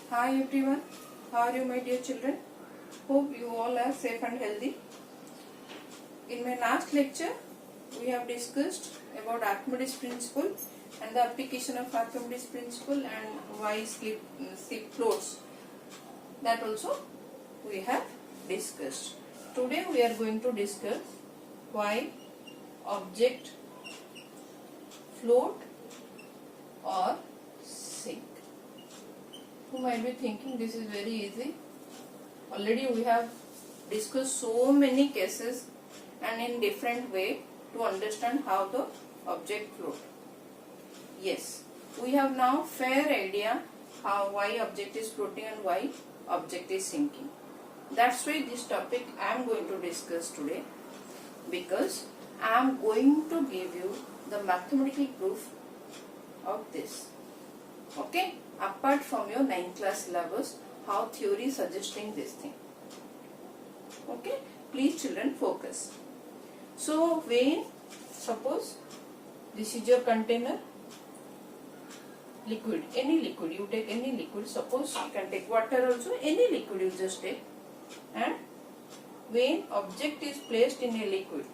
Hi everyone, how are you my dear children? Hope you all are safe and healthy. In my last lecture, we have discussed about Archimedes principle and the application of Archimedes principle and why ship floats. That also we have discussed. Today we are going to discuss why object float or sink. You might be thinking this is very easy. Already we have discussed so many cases and in different way to understand how the object float. Yes, we have now fair idea why object is floating and why object is sinking. That's why this topic I am going to discuss today, because I am going to give you the mathematical proof of this. Okay, apart from your 9th class syllabus, how theory suggesting this thing. Okay, please children focus. So when suppose this is your container, liquid, any liquid, you take any liquid, suppose you can take water also, any liquid you just take, and when object is placed in a liquid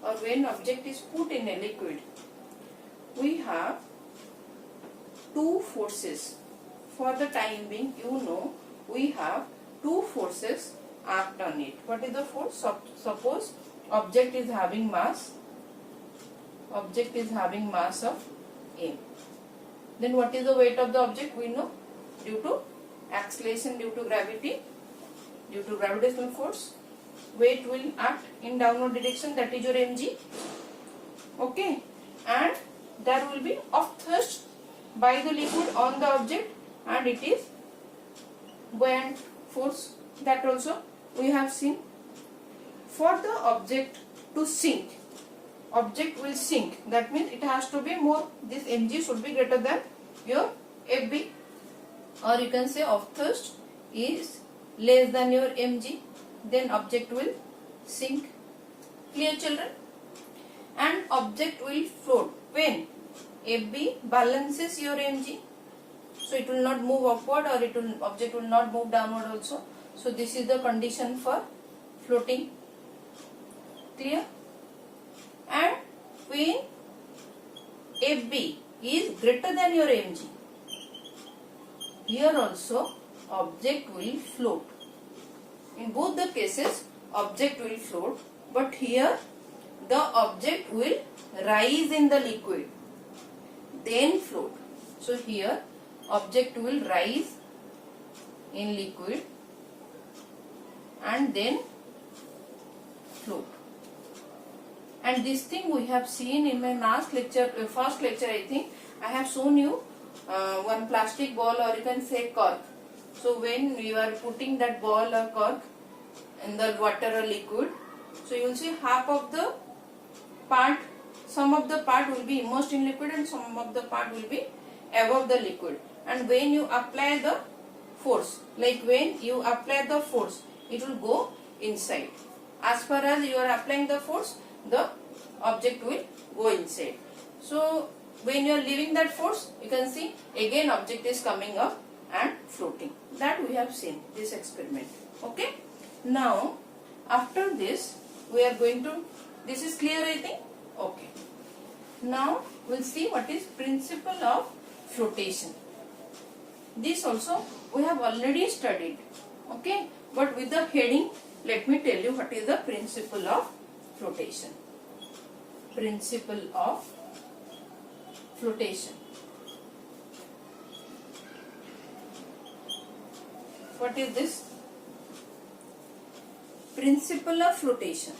or when object is put in a liquid, we have two forces. For the time being, you know, we have two forces act on it. What is the force? Suppose object is having mass of m. Then what is the weight of the object? We know, due to acceleration, due to gravity, due to gravitational force, weight will act in downward direction, that is your mg. Okay, and there will be of thrust by the liquid on the object, and it is buoyant force, that also we have seen. For the object to sink, object will sink, that means it has to be more, this mg should be greater than your fb, or you can say of thrust is less than your mg, then object will sink. Clear children? And object will float when fb balances your mg, so it will not move upward, or object will not move downward also. So this is the condition for floating. Clear? And when fb is greater than your mg, here also object will float. In both the cases object will float, but here the object will rise in the liquid, then float. So here object will rise in liquid and then float. And this thing we have seen in my last lecture, first lecture I think, I have shown you one plastic ball, or you can say cork. So when you are putting that ball or cork in the water or liquid, so you will see half of the part, some of the part will be immersed in liquid and some of the part will be above the liquid. And when you apply the force, like when you apply the force, it will go inside. As far as you are applying the force, the object will go inside. So when you are leaving that force, you can see again object is coming up and floating. That we have seen this experiment. Okay. Now after this we are going to, this is clear I think? Okay. Now we will see what is principle of flotation. This also we have already studied. Okay. But with the heading, let me tell you what is the principle of flotation. Principle of flotation. What is this? Principle of flotation.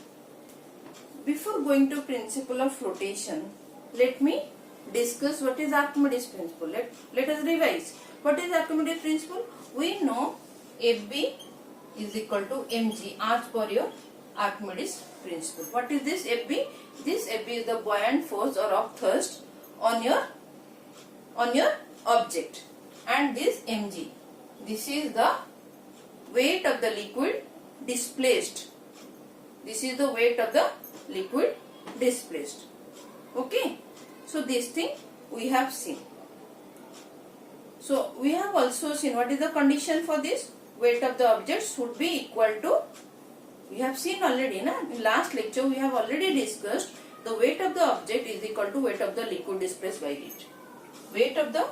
Before going to principle of flotation, let me discuss what is Archimedes principle. Let us revise. What is Archimedes principle? We know FB is equal to mg as per your Archimedes principle. What is this FB? This FB is the buoyant force or of thrust on your object, and this mg, this is the weight of the liquid displaced. This is the weight of the liquid displaced. Okay. So this thing we have seen. So we have also seen what is the condition for this. Weight of the object should be equal to, we have seen already na? In last lecture we have already discussed the weight of the object is equal to weight of the liquid displaced by it. Weight of the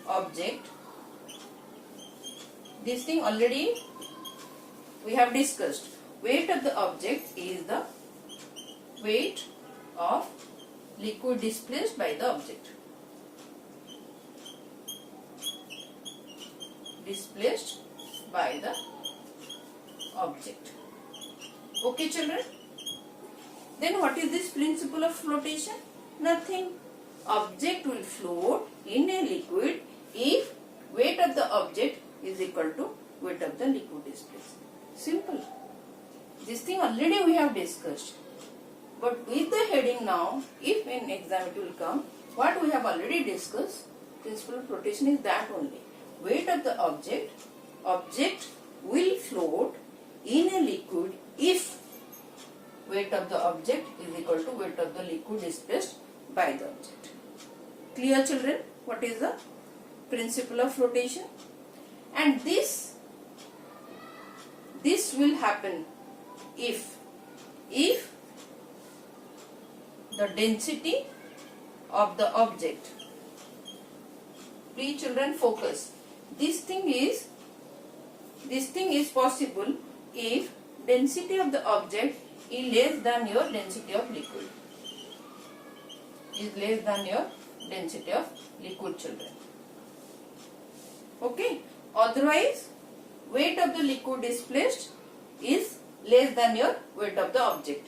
object, this thing already we have discussed. Weight of the object is the weight of liquid displaced by the object. Displaced by the object. Okay children? Then what is this principle of flotation? Nothing. Object will float in a liquid if weight of the object is equal to weight of the liquid displaced. Simple. This thing already we have discussed. But with the heading now, if in exam it will come, what we have already discussed, principle of flotation is that only. Weight of the object will float in a liquid if weight of the object is equal to weight of the liquid displaced by the object. Clear children? What is the principle of flotation? And this will happen if the density of the object, please children focus, this thing is possible if density of the object is less than your density of liquid, children. Okay, otherwise weight of the liquid displaced is less than your weight of the object.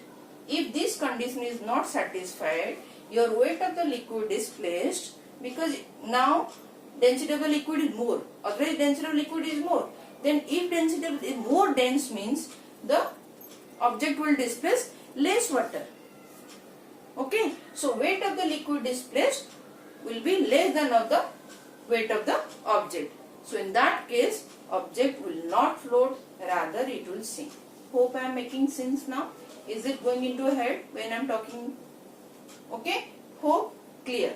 If this condition is not satisfied, your weight of the liquid displaced, because now density of the liquid is more, otherwise density of liquid is more. Then if density is more dense means the object will displace less water. Okay, so weight of the liquid displaced will be less than of the weight of the object. So in that case, object will not float, rather it will sink. Hope I am making sense now. Is it going into your head when I am talking? Okay, hope clear.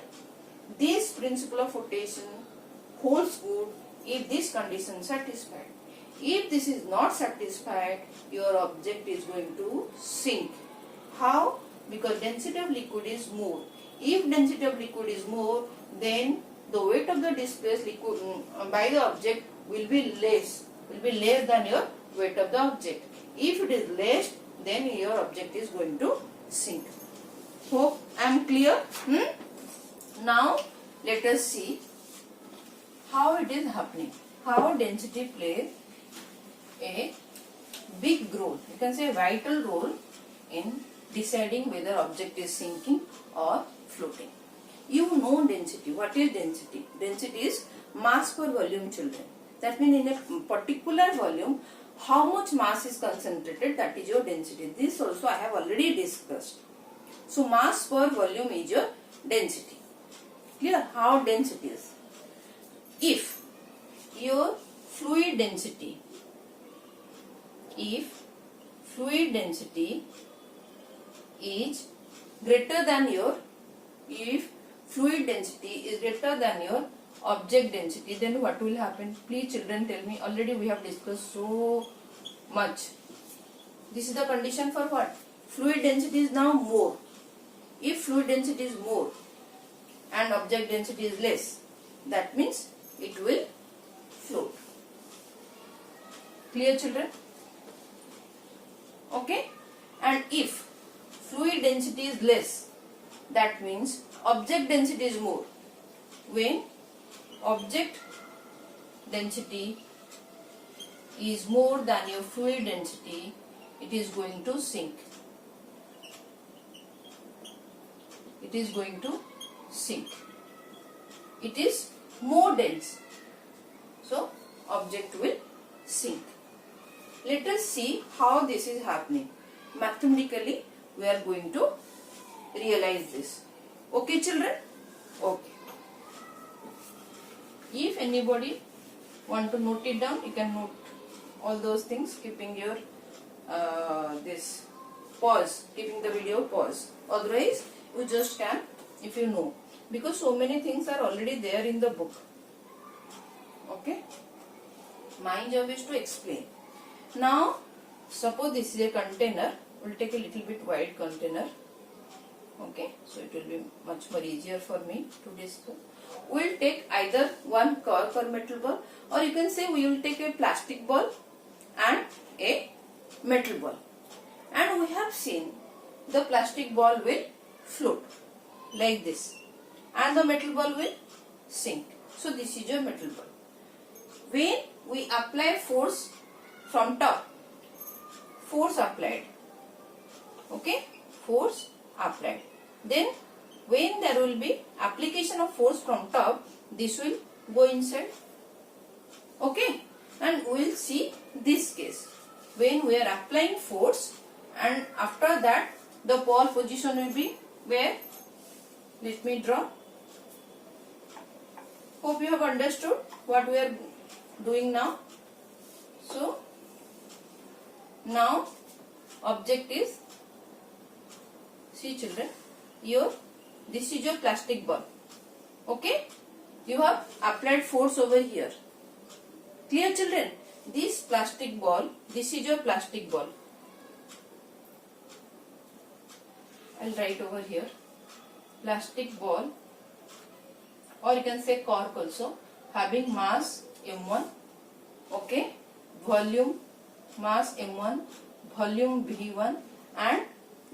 This principle of flotation holds good if this condition is satisfied. If this is not satisfied, your object is going to sink. How? Because density of liquid is more. If density of liquid is more, then the weight of the displaced liquid by the object will be less than your weight of the object. If it is less, then your object is going to sink. Hope I am clear? Now let us see how it is happening. How density plays a big role, you can say a vital role in deciding whether object is sinking or floating. You know density. What is density? Density is mass per volume, children. That means in a particular volume, how much mass is concentrated, that is your density. This also I have already discussed. So mass per volume is your density. Clear? How density is? If your fluid density is greater than your, if fluid density is greater than your object density, then what will happen? Please children tell me. Already we have discussed so much. This is the condition for what? Fluid density is now more. If fluid density is more and object density is less, that means it will float. Clear children? Okay? And if fluid density is less, that means object density is more. When object density is more than your fluid density, it is going to sink. It is going to sink. It is more dense. So object will sink. Let us see how this is happening. Mathematically, we are going to realize this. Okay, children? Okay. If anybody want to note it down, you can note all those things, keeping your this pause, keeping the video pause. Otherwise, you just can, if you know, because so many things are already there in the book. Okay. My job is to explain. Now, suppose this is a container. We'll take a little bit wide container. Okay, so it will be much more easier for me to discuss. We'll take either one cork or metal ball, or you can say we will take a plastic ball and a metal ball. And we have seen the plastic ball will float like this, and the metal ball will sink. So this is your metal ball. When we apply force from top, force applied, okay, force applied, then when there will be application of force from top, this will go inside, okay, and we will see this case when we are applying force, and after that the ball position will be where? Let me draw. Hope you have understood what we are doing now. So now object is, see children, this is your plastic ball, okay, you have applied force over here. Clear children? This plastic ball, this is your plastic ball. I'll write over here plastic ball, or you can say cork also, having mass m1, okay, volume mass m1, volume v1, and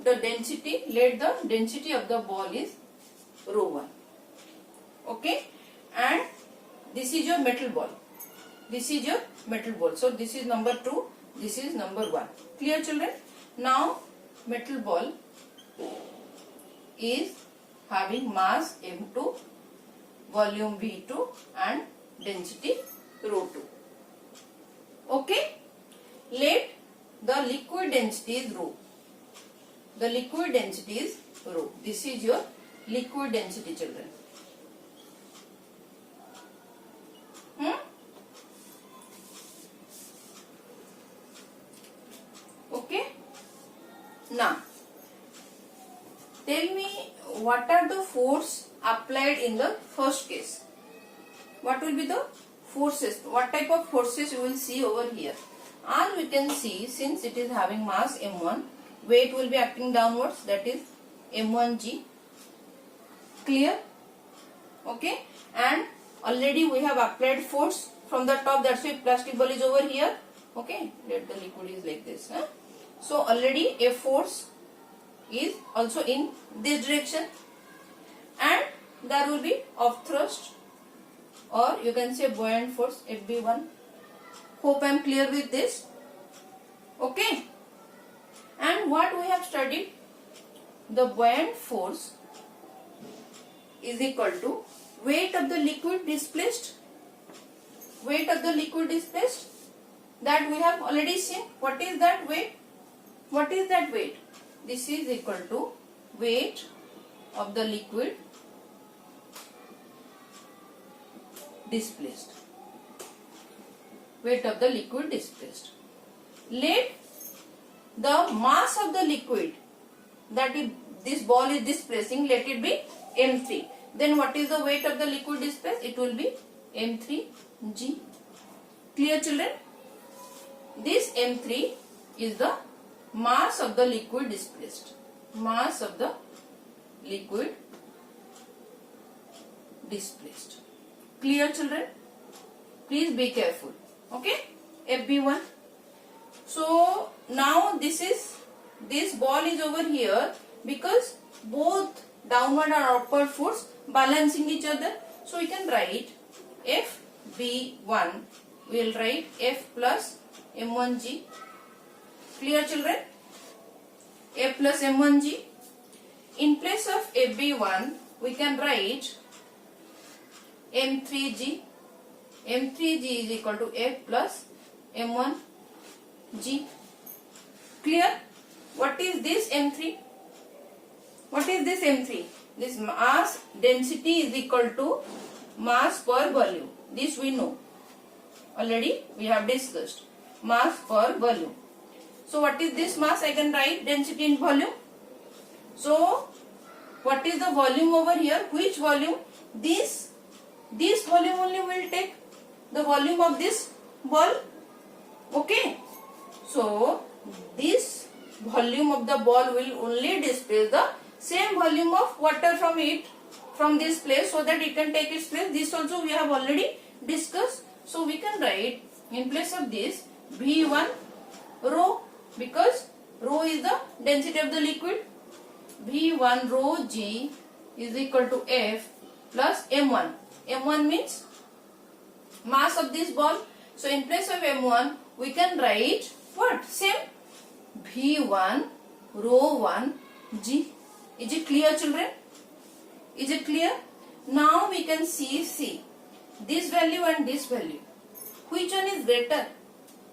the density, let the density of the ball is ρ1, okay, and this is your metal ball, this is your metal ball. So this is number 2, this is number 1. Clear children? Now metal ball is having mass m2, volume v2, and density ρ2, okay. Let the liquid density is ρ. The liquid density is ρ. This is your liquid density children. Okay. Now tell me, what are the force applied in the first case? What will be the forces? What type of forces you will see over here? And we can see, since it is having mass m1, weight will be acting downwards, that is m1g. Clear? Okay. And already we have applied force from the top, that's why plastic ball is over here. Okay. Let the liquid is like this. So already a force is also in this direction, and there will be of thrust, or you can say buoyant force, Fb1. Hope I am clear with this. Okay. And what we have studied, the buoyant force is equal to weight of the liquid displaced. Weight of the liquid displaced, that we have already seen. What is that weight? What is that weight? This is equal to weight of the liquid displaced. Weight of the liquid displaced. Let the mass of the liquid that this ball is displacing, let it be m3. Then what is the weight of the liquid displaced? It will be m3g. Clear children? This m3 is the mass of the liquid displaced. Mass of the liquid displaced. Clear children? Please be careful. Okay? Fb1. So now this ball is over here because both downward and upward force balancing each other. So we can write Fb1. We will write F plus m1g. Clear children? F plus m1g. In place of Fb1, we can write m3g. m3g is equal to F plus m1g. Clear? What is this m3? What is this m3? This mass density is equal to mass per volume. This we know. Already we have discussed. Mass per volume. So what is this mass? I can write density in volume. So what is the volume over here? Which volume? This volume only will take. the volume of this ball. Okay. So this volume of the ball will only displace the same volume of water from it, from this place, so that it can take its place. This also we have already discussed. So we can write in place of this V1 rho, because rho is the density of the liquid. V1 rho G is equal to F plus M1. M1 means mass of this ball. So in place of M1 we can write what? Same V1 rho 1 G. Is it clear, children? Is it clear? Now we can see this value and this value. Which one is greater?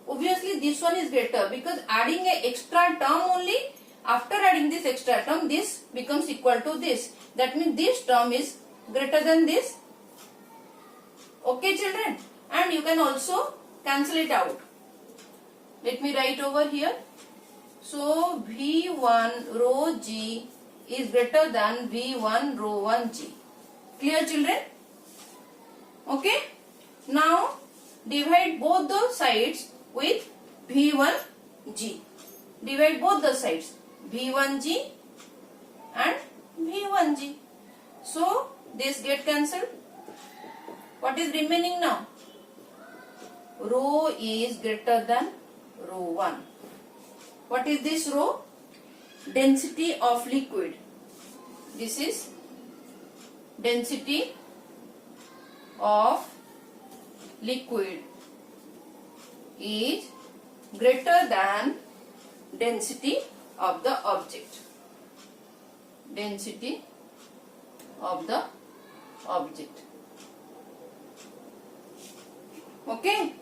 Obviously this one is greater, because adding a extra term only, after adding this extra term, this becomes equal to this. That means this term is greater than this. Okay, children? And you can also cancel it out. Let me write over here. So V1 rho G is greater than V1 rho 1 G. Clear, children? Okay. Now divide both the sides with V1 G. Divide both the sides, V1 G and V1 G. So this get cancelled. What is remaining now? Rho is greater than rho 1. What is this rho? Density of liquid. This is density of liquid is greater than density of the object. Density of the object. Okay.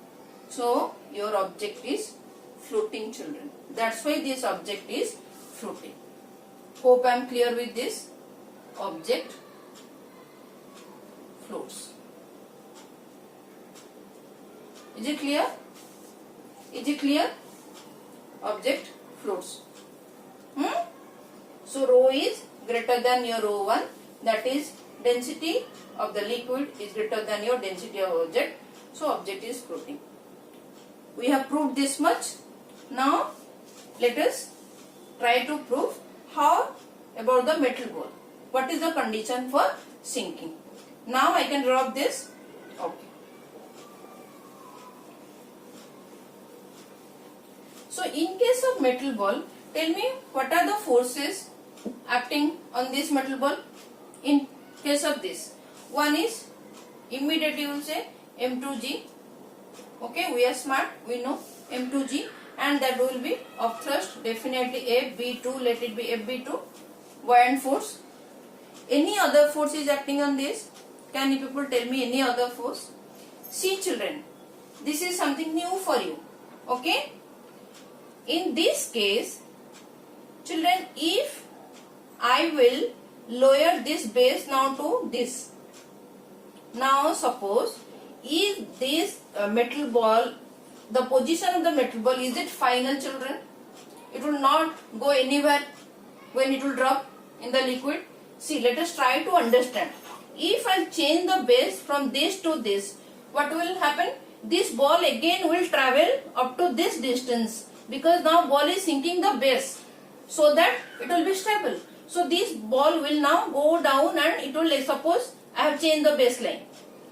So your object is floating, children. That's why this object is floating. Hope I am clear with this. Object floats. Is it clear? Is it clear? Object floats. So rho is greater than your rho 1. That is, density of the liquid is greater than your density of object. So object is floating. We have proved this much. Now let us try to prove how about the metal ball. What is the condition for sinking? Now I can drop this. Okay. So in case of metal ball, tell me what are the forces acting on this metal ball in case of this. One is, immediately you will say M2G. Okay, we are smart, we know M2G, and that will be of thrust, definitely FB2, let it be FB2, buoyant force. Any other force is acting on this? Can you people tell me any other force? See, children, this is something new for you. Okay? In this case, children, if I will lower this base now to this. Now suppose, is this metal ball, the position of the metal ball, is it final, children? It will not go anywhere when it will drop in the liquid. See, let us try to understand. If I change the base from this to this, what will happen? This ball again will travel up to this distance, because now ball is sinking the base so that it will be stable. So this ball will now go down and it will, suppose I have changed the baseline.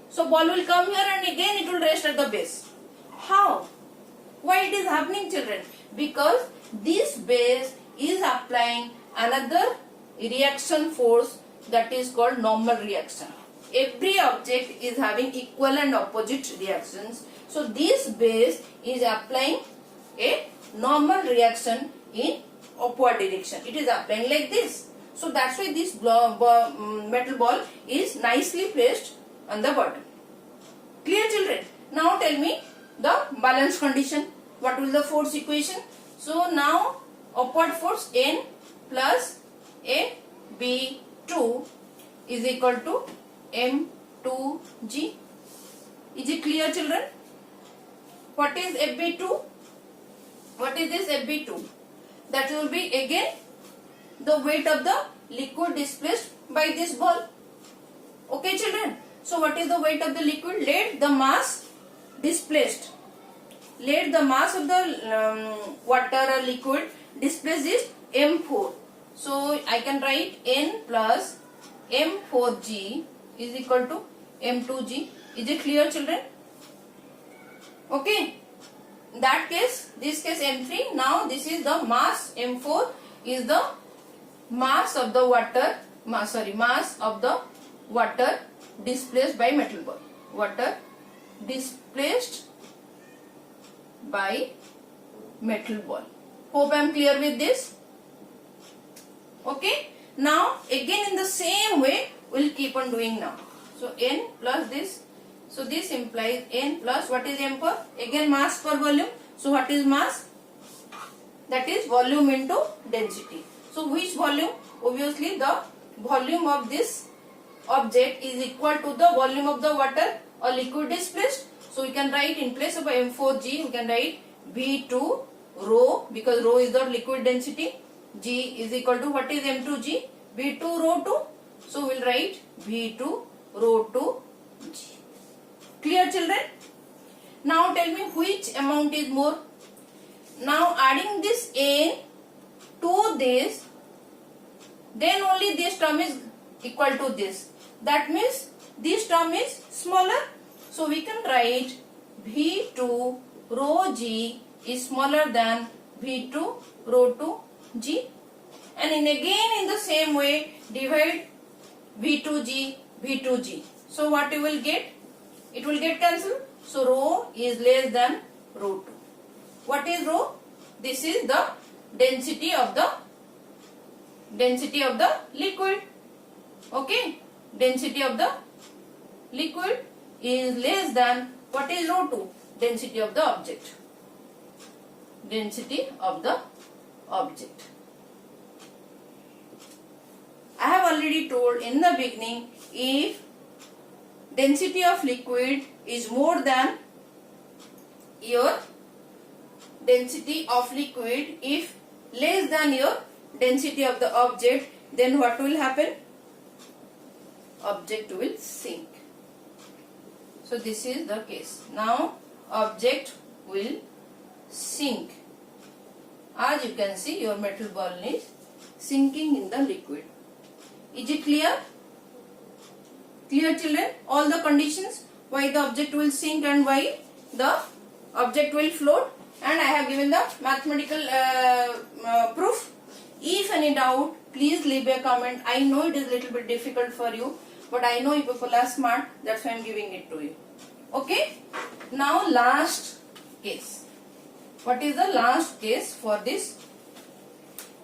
So ball will come here and again it will rest at the base. How? Why it is happening, children? Because this base is applying another reaction force, that is called normal reaction. Every object is having equal and opposite reactions. So this base is applying a normal reaction in upward direction. It is applying like this. So that's why this metal ball is nicely placed on the bottom. Clear, children? Now tell me the balance condition. What will the force equation? So now upward force N plus AB2 is equal to M2G. Is it clear, children? What is AB2? What is this AB2? That will be again the weight of the liquid displaced by this ball. Okay, children? So what is the weight of the liquid? Let the mass displaced. Let the mass of the water or liquid displaced is m4. So I can write n plus m4g is equal to m2g. Is it clear, children? Okay. In that case, this case m3. Now this is the mass. m4 is the mass of the water. Mass of the water displaced by metal ball. Water displaced by metal ball. Hope I am clear with this. Okay. Now again in the same way we will keep on doing now. So n plus this. So this implies n plus what is m for? Again mass per volume. So what is mass? That is volume into density. So which volume? Obviously the volume of this object is equal to the volume of the water or liquid displaced. So we can write in place of m4g, we can write V2 rho, because rho is the liquid density. G is equal to what is m2g? V2 rho 2. So we will write V2 rho 2 g. Clear, children? Now tell me which amount is more. Now adding this n to this, then only this term is equal to this. That means this term is smaller. So we can write V2 rho g is smaller than V2 rho 2 g. And again in the same way divide V2g, V2g. So what you will get? It will get cancelled. So rho is less than rho 2. What is rho? This is the density of the liquid. Okay. Density of the liquid is less than what is rho 2? Density of the object. Density of the object. I have already told in the beginning, if density of liquid is more than your density of liquid, if less than your density of the object, then what will happen? Object will sink. So this is the case. Now object will sink. As you can see, your metal ball is sinking in the liquid. Is it clear? Clear, children? All the conditions why the object will sink and why the object will float, and I have given the mathematical proof. If any doubt, please leave a comment. I know it is a little bit difficult for you, but I know you people are smart, that's why I am giving it to you. Okay? Now last case. What is the last case for this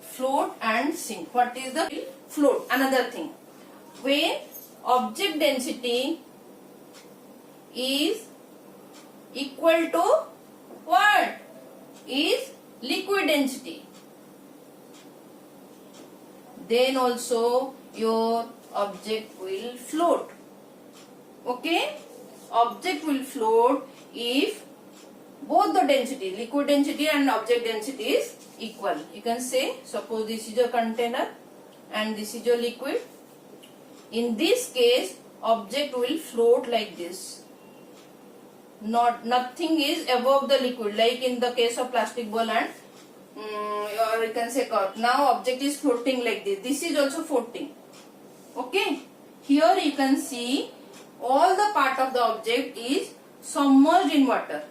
float and sink? What is the float? Another thing. When object density is equal to what? Is liquid density. Then also your object will float. Okay? Object will float if both the density, liquid density and object density is equal. You can say, suppose this is your container and this is your liquid. In this case, object will float like this. Nothing is above the liquid, like in the case of plastic ball and or you can say cork. Now object is floating like this. This is also floating. Okay. Here you can see all the part of the object is submerged in water.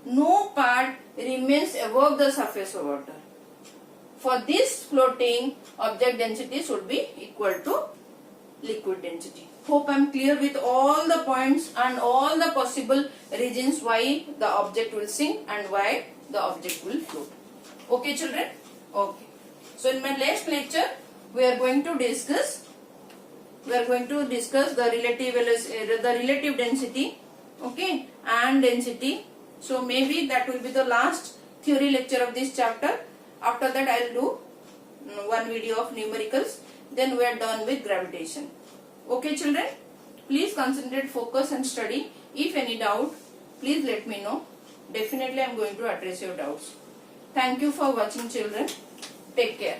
No part remains above the surface of water. For this floating, object density should be equal to liquid density. Hope I am clear with all the points and all the possible reasons why the object will sink and why the object will float. Okay, children? Okay. So in my next lecture, we are going to discuss the relative density, okay, and density. So maybe that will be the last theory lecture of this chapter. After that I will do one video of numericals. Then we are done with gravitation. Okay, children? Please concentrate, focus and study. If any doubt, please let me know. Definitely I am going to address your doubts. Thank you for watching, children. Take care.